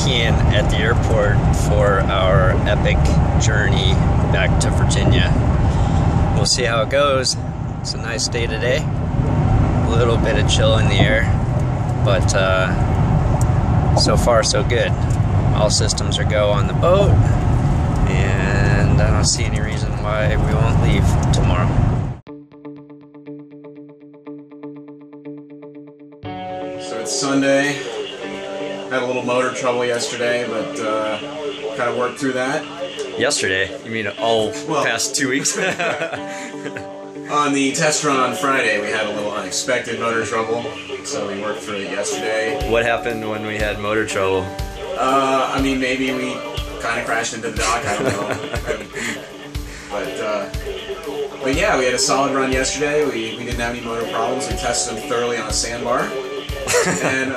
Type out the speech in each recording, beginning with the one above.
keying at the airport for our epic journey back to Virginia. We'll see how it goes. It's a nice day today. A little bit of chill in the air, but so far so good. All systems are go on the boat, and I don't see any reason why we won't leave tomorrow. So it's Sunday. Had a little motor trouble yesterday, but kind of worked through that. Yesterday? You mean past 2 weeks? On the test run on Friday, we had a little unexpected motor trouble, so we worked through it yesterday. What happened when we had motor trouble? I mean, maybe we kind of crashed into the dock, I don't know. But yeah, we had a solid run yesterday. We didn't have any motor problems. We tested them thoroughly on a sandbar. And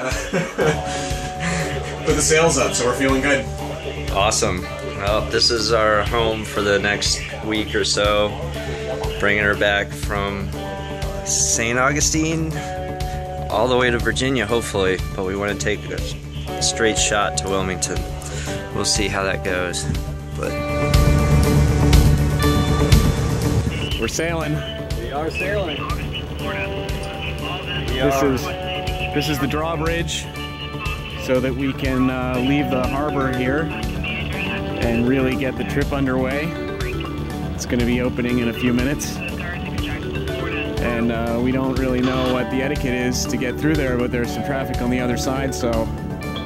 put the sails up, so we're feeling good. Awesome. Well, this is our home for the next week or so. Bringing her back from St. Augustine all the way to Virginia, hopefully. But we want to take a straight shot to Wilmington. We'll see how that goes. But we're sailing. We are sailing. This is the drawbridge, so that we can leave the harbor here and really get the trip underway. It's going to be opening in a few minutes, and we don't really know what the etiquette is to get through there, but there's some traffic on the other side, so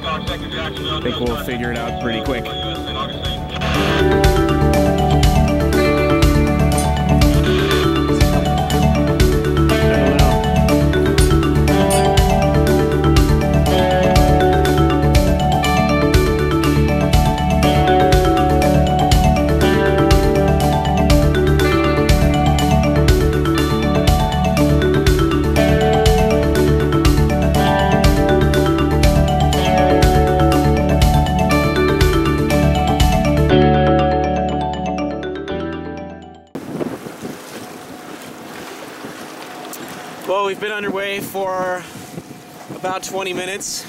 I think we'll figure it out pretty quick. Well, we've been underway for about 20 minutes.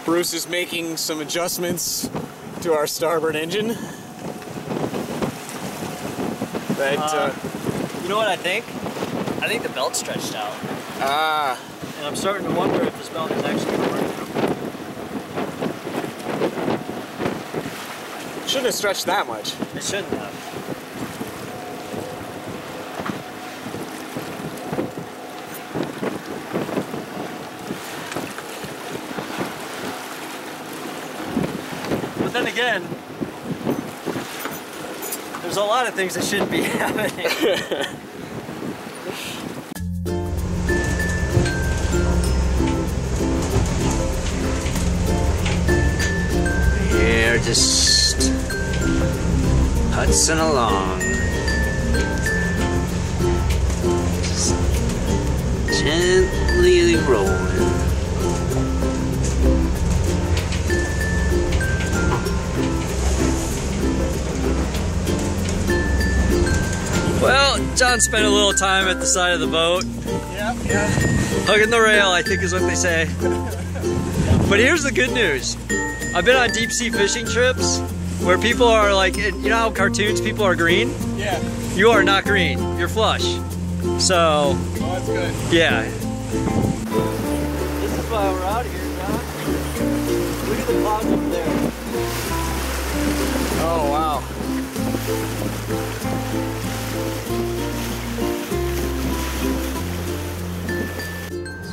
Bruce is making some adjustments to our starboard engine. You know what I think? I think the belt's stretched out. Ah. And I'm starting to wonder if this belt is actually going to work. Shouldn't have stretched that much. It shouldn't have. Then again, there's a lot of things that shouldn't be happening. we're just putzing along. Just gently rolling. Well, John spent a little time at the side of the boat. Yeah. Hugging the rail, I think is what they say. But here's the good news. I've been on deep sea fishing trips where people are like, you know how cartoons people are green? Yeah. You are not green, you're flush. So, Well, that's good. yeah. This is why we're out here, John. Look at the clouds up there. Oh, wow.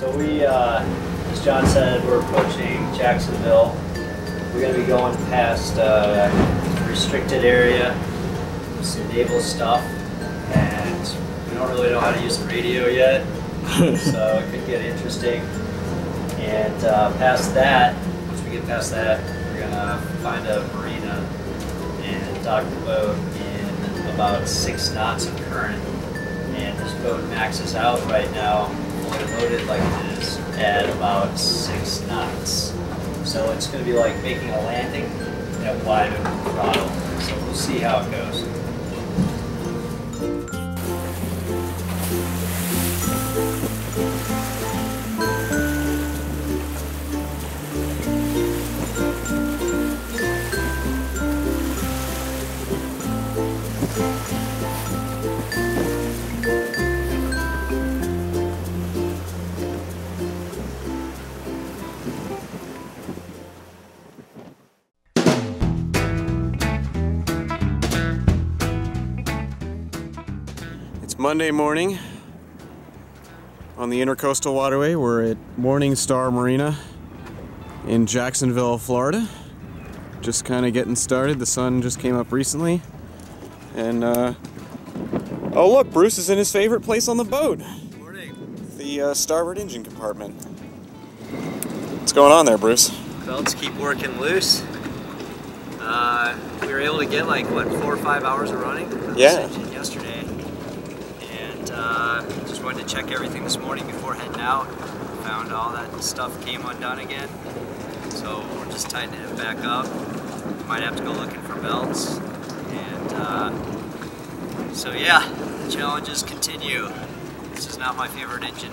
So we, as John said, we're approaching Jacksonville. We're going to be going past restricted area, some naval stuff, and we don't really know how to use the radio yet, so it could get interesting. And past that, once we get past that, we're going to find a marina and dock the boat in about 6 knots of current. And this boat maxes out right now, fully loaded like it is, at about 6 knots. So it's going to be like making a landing at wide open throttle. So we'll see how it goes. Monday morning on the Intercoastal Waterway. We're at Morning Star Marina in Jacksonville, Florida. Just kind of getting started. The sun just came up recently. And, oh look, Bruce is in his favorite place on the boat. Morning. The starboard engine compartment. What's going on there, Bruce? Belts keep working loose. We were able to get like, what, 4 or 5 hours of running on this engine yesterday. And just wanted to check everything this morning before heading out. Found all that stuff came undone again. So we're just tightening it back up. Might have to go looking for belts. And so yeah, the challenges continue. This is not my favorite engine.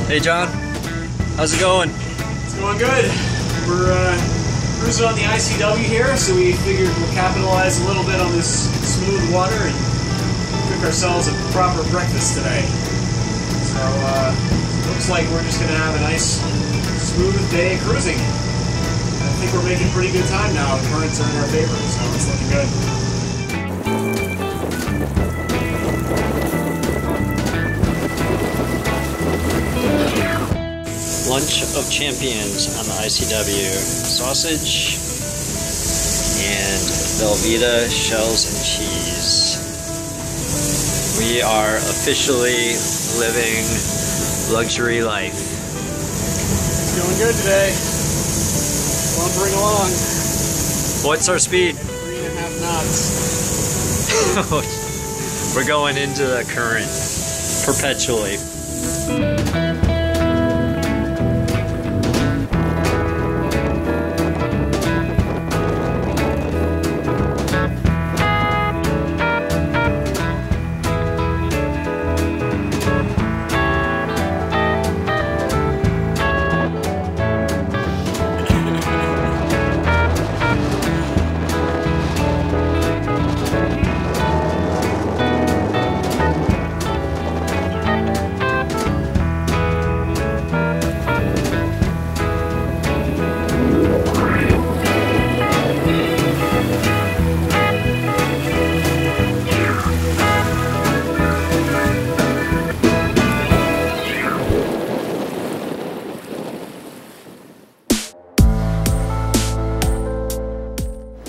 Hey John, how's it going? It's going good. We're cruising on the ICW here, so we figured we'll capitalize a little bit on this smooth water and cook ourselves a proper breakfast today. So looks like we're just gonna have a nice smooth day cruising. I think we're making pretty good time now. The currents are in our favor, so it's looking good. Lunch of champions on the ICW. Sausage and Velveeta shells and cheese. We are officially living luxury life. Doing good today. Lumbering along. What's our speed? 3.5 knots. We're going into the current perpetually.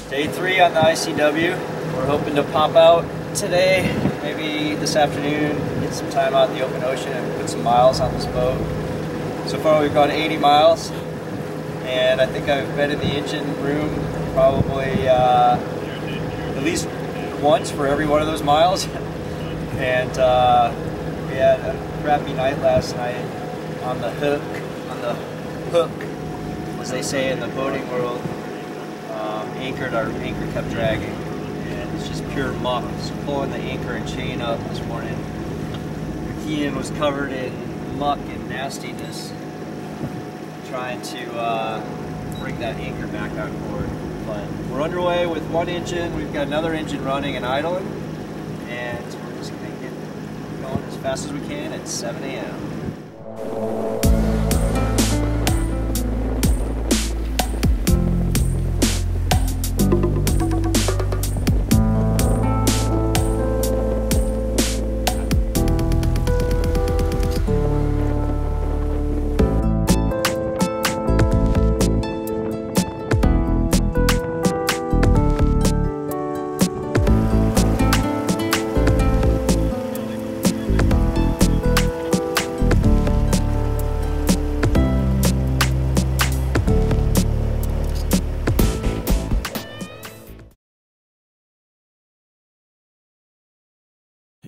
Day 3 on the ICW. We're hoping to pop out today, maybe this afternoon, get some time out in the open ocean and put some miles on this boat. So far we've gone 80 miles, and I think I've been in the engine room probably at least once for every one of those miles. And we had a crappy night last night on the hook, as they say in the boating world. Our anchor kept dragging, and it's just pure muck. So pulling the anchor and chain up this morning, Keenan was covered in muck and nastiness, trying to bring that anchor back on board. But we're underway with one engine. We've got another engine running and idling, and we're just going to get going as fast as we can at 7 a.m.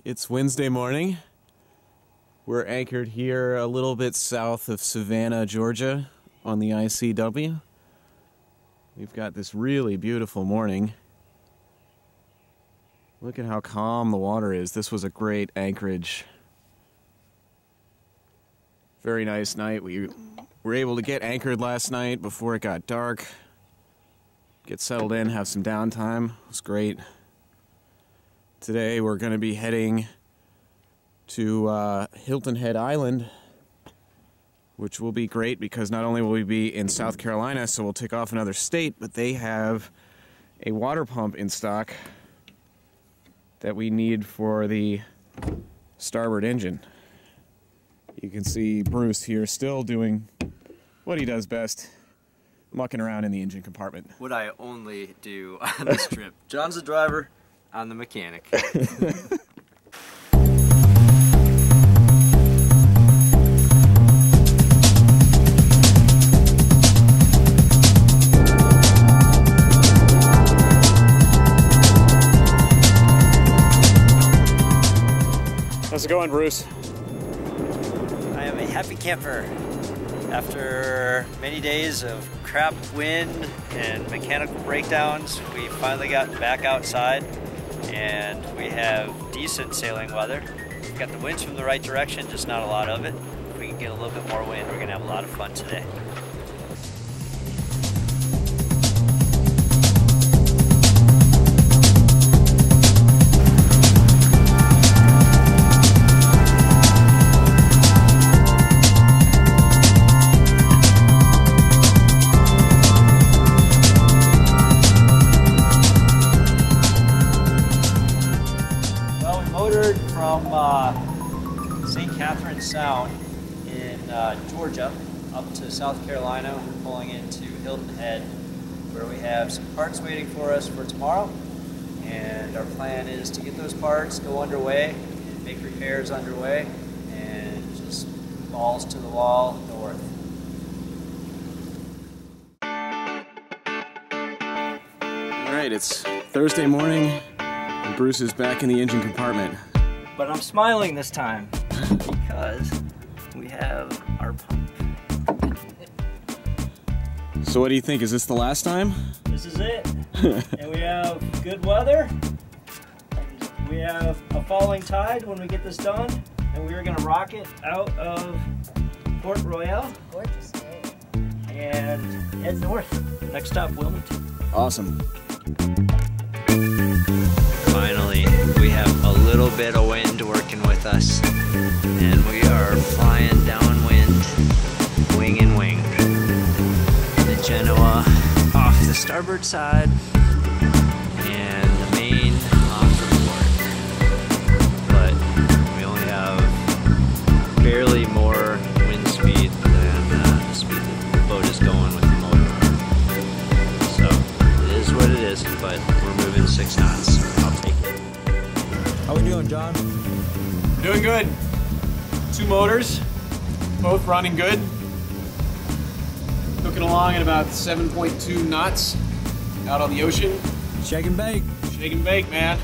It's Wednesday morning. We're anchored here a little bit south of Savannah, Georgia, on the ICW. We've got this really beautiful morning. Look at how calm the water is. This was a great anchorage. Very nice night. We were able to get anchored last night before it got dark. Get settled in, have some downtime. It was great. Today we're going to be heading to Hilton Head Island which will be great because not only will we be in South Carolina, so we'll take off another state, but they have a water pump in stock that we need for the starboard engine. You can see Bruce here still doing what he does best, mucking around in the engine compartment. What I only do on this trip. John's the driver, I'm the mechanic. How's it going, Bruce? I am a happy camper. After many days of crap wind and mechanical breakdowns, we finally got back outside and we have decent sailing weather. We've got the winds from the right direction, just not a lot of it. If we can get a little bit more wind, we're going to have a lot of fun today. St. Catherine Sound in Georgia up to South Carolina. We're pulling into Hilton Head where we have some parts waiting for us for tomorrow, and our plan is to get those parts, go underway, and make repairs underway, and just balls to the wall north. Alright, it's Thursday morning and Bruce is back in the engine compartment. But I'm smiling this time because we have our pump. So what do you think? Is this the last time? This is it. And we have good weather. We have a falling tide when we get this done. And we are going to rock it out of Port Royal. Gorgeous day. And head north. Next stop, Wilmington. Awesome. Finally, we have a little bit of wind working with us, and we are flying downwind, wing and wing. The Genoa off the starboard side, and the Maine off the port. But we only have barely more wind speed than the speed the boat is going with the motor. So it is what it is, but we're moving 6 knots. I'll take it. How we doing, John? Doing good. 2 motors, both running good. Cooking along at about 7.2 knots out on the ocean. Shake and bake. Shake and bake, man.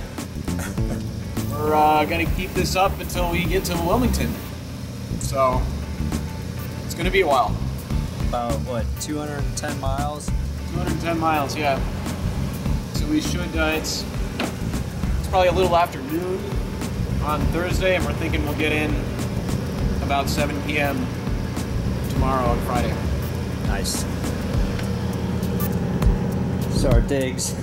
We're gonna keep this up until we get to Wilmington. So it's gonna be a while. About what, 210 miles? 210 miles, yeah. So we should, it's probably a little after noon on Thursday, and we're thinking we'll get in about 7 p.m. tomorrow on Friday. Nice. So our digs,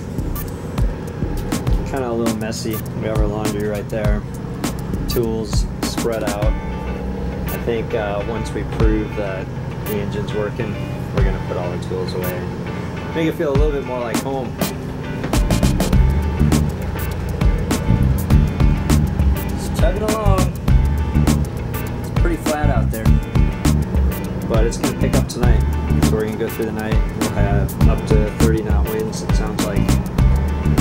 kind of a little messy. We have our laundry right there. Tools spread out. I think once we prove that the engine's working, we're gonna put all the tools away. Make it feel a little bit more like home. Just chugging along. It's pretty flat out there, but it's gonna pick up tonight. So we're gonna go through the night. We'll have up to 30 knot winds, it sounds like.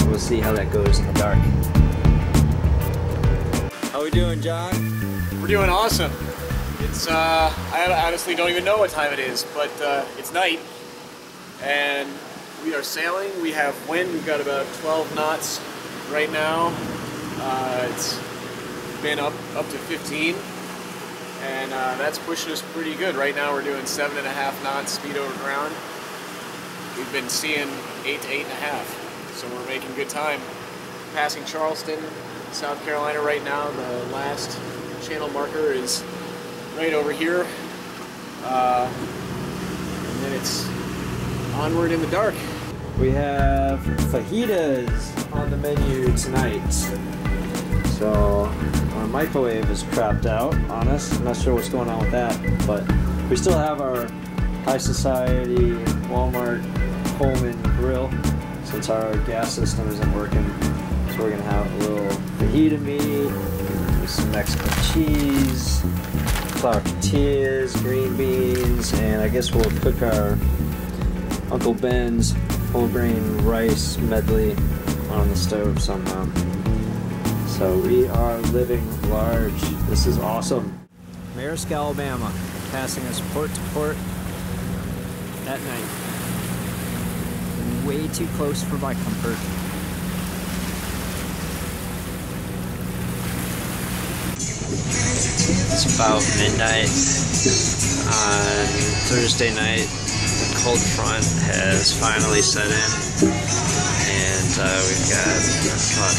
We'll see how that goes in the dark. How we doing, John? We're doing awesome. It's, I honestly don't even know what time it is, but it's night, and we are sailing. We have wind. We've got about 12 knots right now. It's been up to 15, and that's pushing us pretty good. Right now we're doing 7.5 knots speed over ground. We've been seeing 8 to 8.5, so we're making good time. Passing Charleston, South Carolina right now. The last channel marker is right over here, and then it's onward in the dark. We have fajitas on the menu tonight. So our microwave is crapped out on us. I'm not sure what's going on with that, but We still have our high society Walmart Coleman grill since our gas system isn't working. So we're gonna have a little fajita meat with some Mexican cheese, flour tortillas, green beans, and I guess we'll cook our Uncle Ben's whole grain rice medley on the stove somehow. So we are living large. This is awesome. Maersk, Alabama, passing us port to port at night. Way too close for my comfort. It's about midnight on Thursday night. The cold front has finally set in, and we've got about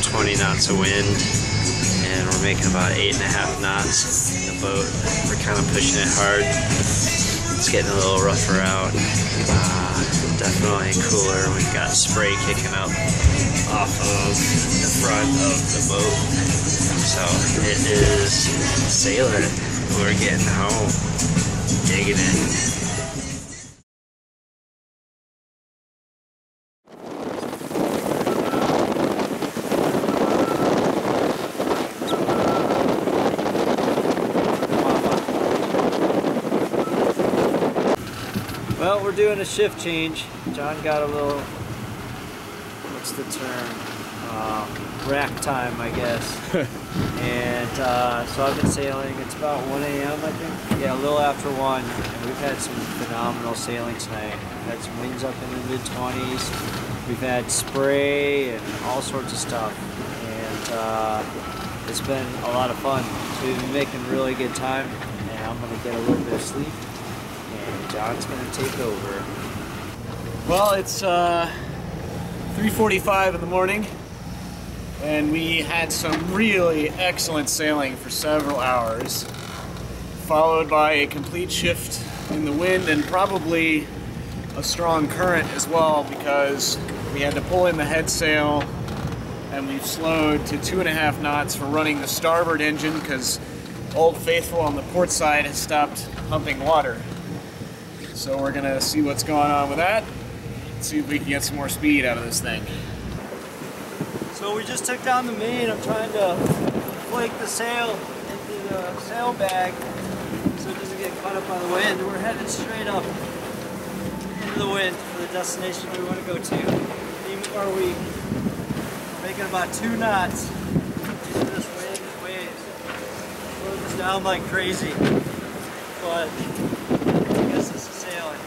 20 knots of wind, and we're making about 8.5 knots in the boat. We're kind of pushing it hard. It's getting a little rougher out. Definitely cooler. We've got spray kicking up off of the front of the boat. So it is sailing. We're getting home. Digging it. Well, we're doing a shift change. John got a little, what's the term? Rack time, I guess. And so I've been sailing. It's about 1 a.m. I think. Yeah, a little after 1. And we've had some phenomenal sailing tonight. We've had some winds up in the mid-20s. We've had spray and all sorts of stuff. And it's been a lot of fun. So we've been making really good time. And I'm going to get a little bit of sleep. And John's going to take over. Well, it's 3:45 in the morning, and we had some really excellent sailing for several hours, followed by a complete shift in the wind and probably a strong current as well, because we had to pull in the head sail, and we've slowed to 2.5 knots for running the starboard engine because Old Faithful on the port side has stopped pumping water. So we're gonna see what's going on with that. See if we can get some more speed out of this thing. So we just took down the main. I'm trying to flake the sail into the sail bag so it doesn't get caught up by the wind. We're headed straight up into the wind for the destination we want to go to. Even are we making about 2 knots into this wind and waves. Slow this down like crazy, but I guess this is sailing.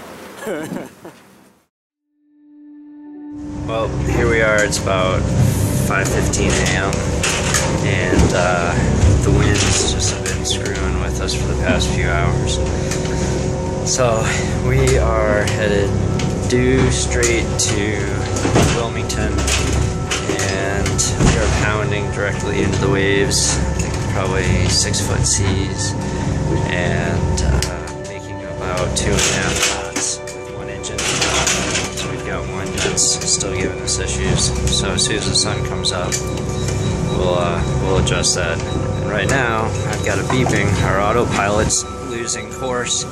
Well, here we are. It's about 5:15 a.m. and the winds just have been screwing with us for the past few hours. So we are headed due straight to Wilmington, and we are pounding directly into the waves. I think probably 6-foot seas, and making about 2.5 knots with one engine. So we've got one that's still giving us issues. So as soon as the sun comes up, we'll adjust that. And right now, I've got a beeping. Our autopilot's losing course.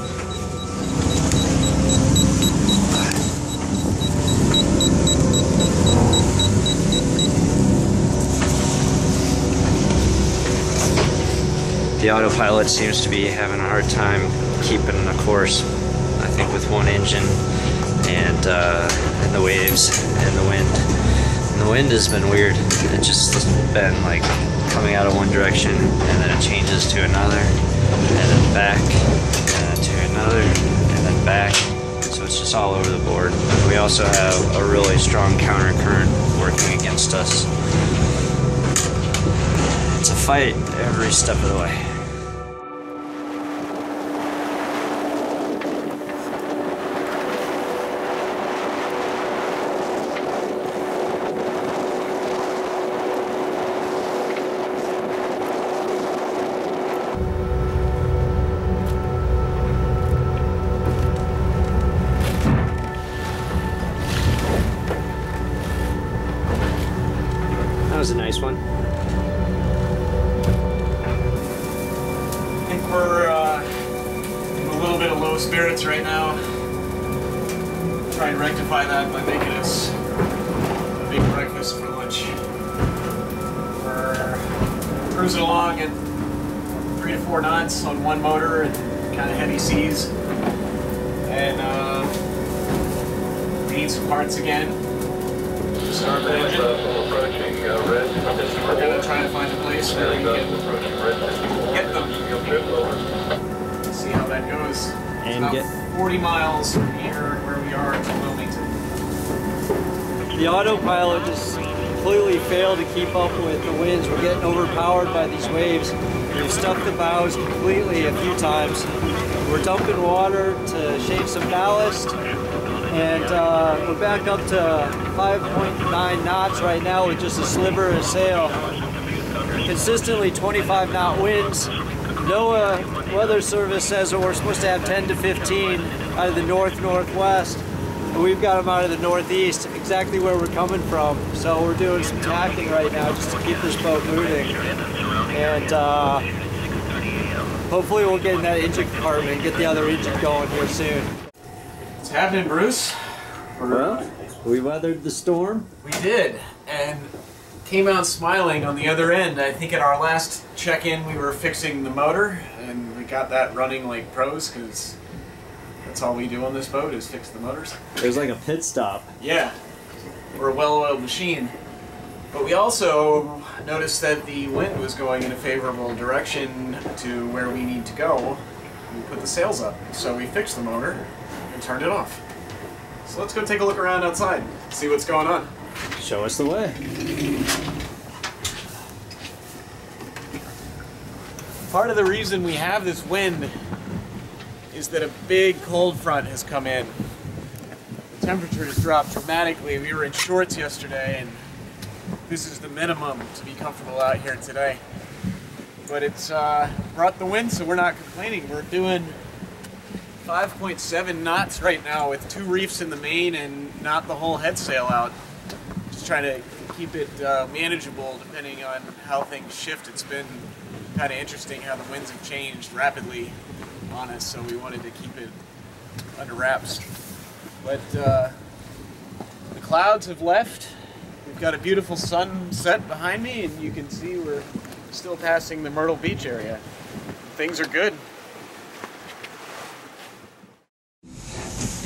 The autopilot seems to be having a hard time keeping a course, I think, with one engine and the waves and the wind. And the wind has been weird. It's just been like coming out of one direction and then it changes to another and then back and then to another and then back. So it's just all over the board. We also have a really strong counter current working against us. It's a fight every step of the way. That was a nice one. I think we're in a little little bit of low spirits right now. Try and rectify that by making us a big breakfast for lunch. We're cruising along at 3 to 4 knots on one motor and kind of heavy seas. And we need some parts again. Starboard engine. We're going to try to find a place where we can get them. See how that goes. And it's about 40 miles from here where we are to Wilmington. The autopilot just completely failed to keep up with the winds. We're getting overpowered by these waves. We've stuck the bows completely a few times. We're dumping water to shave some ballast, and we're back up to 5.9 knots right now with just a sliver of sail. Consistently 25 knot winds. NOAA Weather Service says that we're supposed to have 10 to 15 out of the northwest. And we've got them out of the northeast, exactly where we're coming from. So we're doing some tacking right now just to keep this boat moving. And hopefully we'll get in that engine compartment and get the other engine going here soon. What's happening, Bruce? Well, we weathered the storm. We did, and came out smiling on the other end. I think at our last check-in we were fixing the motor, and we got that running like pros, because that's all we do on this boat is fix the motors. It was like a pit stop. Yeah, we're a well-oiled machine. But we also noticed that the wind was going in a favorable direction to where we need to go. We put the sails up, so we fixed the motor and turned it off. So let's go take a look around outside, see what's going on. Show us the way. Part of the reason we have this wind is that a big cold front has come in. The temperature has dropped dramatically. We were in shorts yesterday, and this is the minimum to be comfortable out here today. But it's brought the wind, so we're not complaining. We're doing 5.7 knots right now with 2 reefs in the main and not the whole head sail out. Just trying to keep it manageable depending on how things shift. It's been kind of interesting how the winds have changed rapidly on us, so we wanted to keep it under wraps. But the clouds have left. We've got a beautiful sunset behind me, and you can see we're still passing the Myrtle Beach area. Things are good.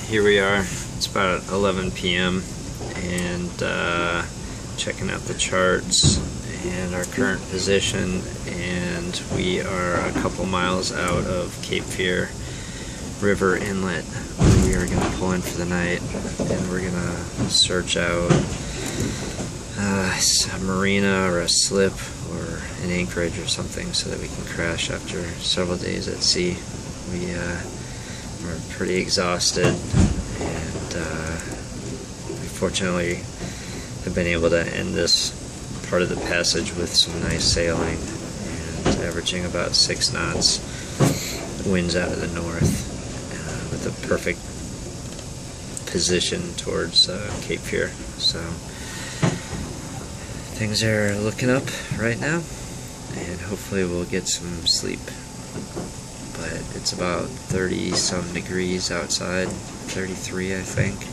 Here we are. It's about 11 p.m. and checking out the charts and our current position, and we are a couple miles out of Cape Fear River Inlet, where we are going to pull in for the night, and we're going to search out a marina or a slip or an anchorage or something so that we can crash after several days at sea. We are pretty exhausted, and we fortunately have been able to end this part of the passage with some nice sailing and averaging about 6 knots, winds out of the north, with a perfect position towards Cape Fear. So things are looking up right now, and hopefully we'll get some sleep. But it's about 30-some degrees outside, 33 I think.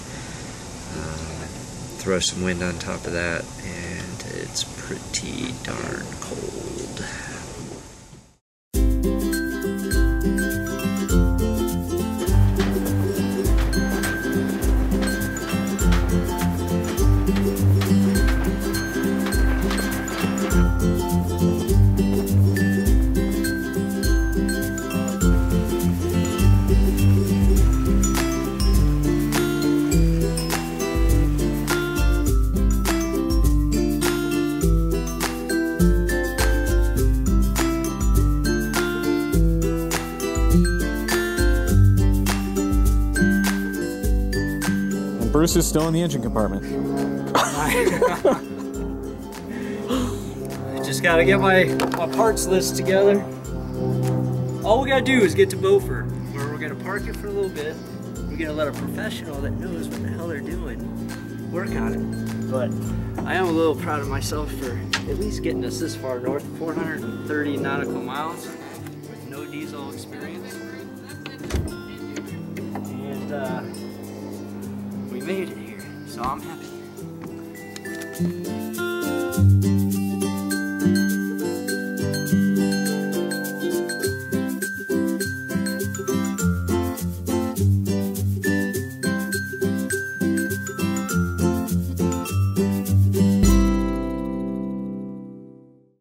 Throw some wind on top of that, and it's pretty darn cold. Bruce is still in the engine compartment. Just gotta get my parts list together. All we gotta do is get to Beaufort, where we're gonna park it for a little bit. We're gonna let a professional that knows what the hell they're doing work on it. But I am a little proud of myself for at least getting us this far north, 430 nautical miles with no diesel experience. we made it here, so I'm happy.